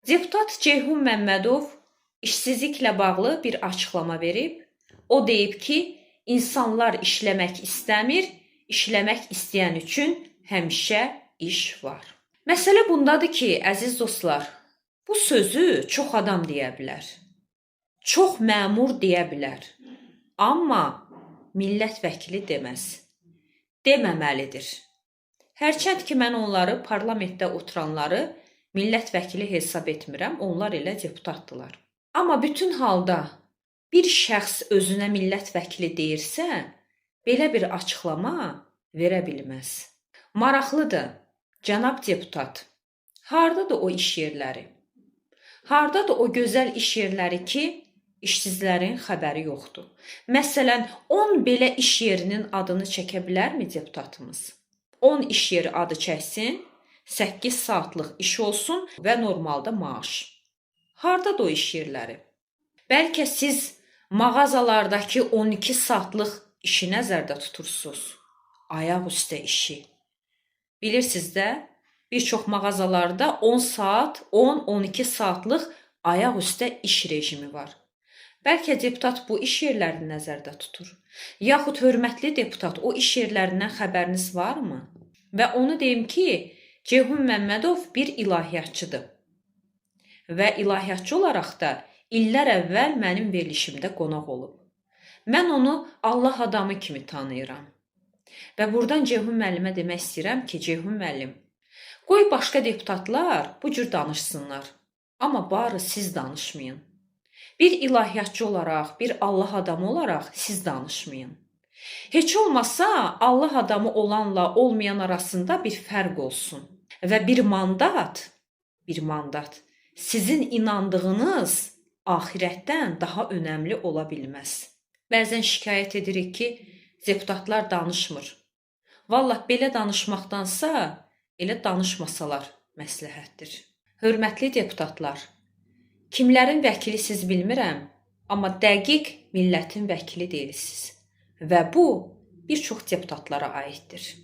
Deputat Ceyhun Məmmədov işsizliklə bağlı bir açıqlama verib. O deyib ki, insanlar işləmək istəmir, işləmək istəyən üçün həmişə iş var. Məsələ bundadır ki, əziz dostlar, bu sözü çox adam deyə bilər. Çox məmur deyə bilər. Amma millət vəkili deməz. Deməməlidir. Hərçənd ki, mən onları parlamentdə oturanları millət vəkili hesab etmirəm, onlar elə deputatdılar. Amma bütün halda bir şəxs özünə millət vəkili deyirsə, belə bir açıqlama verə bilməz. Maraqlıdır, cənab deputat, hardadır o iş yerləri? Hardadır o gözəl iş yerləri ki, işsizlərin xəbəri yoxdur? Məsələn, 10 belə iş yerinin adını çəkə bilərmi deputatımız? 10 iş yeri adı çəksin, 8 saatlıq iş olsun və normalda maaş. Hardadır o iş yerləri? Bəlkə siz mağazalardakı 12 saatlıq işi nəzərdə tutursunuz. Ayaq üstə işi. Bilirsiniz də, bir çox mağazalarda 10 saat, 10-12 saatlıq ayaq üstə iş rejimi var. Bəlkə deputat bu iş yerlərini nəzərdə tutur. Yaxud hörmətli deputat, o iş yerlərindən xəbəriniz varmı? Və onu deyim ki, Ceyhun Məmmədov bir ilahiyyatçıdır. Və ilahiyyatçı olaraq da illər əvvəl mənim verilişimdə qonaq olub. Mən onu Allah adamı kimi tanıyıram. Və buradan Ceyhun müəllimə demək istəyirəm ki, Ceyhun müəllim, qoy başqa deputatlar bu cür danışsınlar. Amma barı siz danışmayın. Bir ilahiyyatçı olaraq, bir Allah adamı olaraq siz danışmayın. Heç olmasa Allah adamı olanla olmayan arasında bir fərq olsun. Və bir mandat sizin inandığınız axirətdən daha önəmli ola bilməz. Bəzən şikayət edirik ki, deputatlar danışmır. Vallah belə danışmaqdansa elə danışmasalar məsləhətdir. Hörmətli deputatlar, kimlərin vəkili siz bilmirəm, amma dəqiq millətin vəkili deyilsiniz. Və bu bir çox deputatlara aiddir.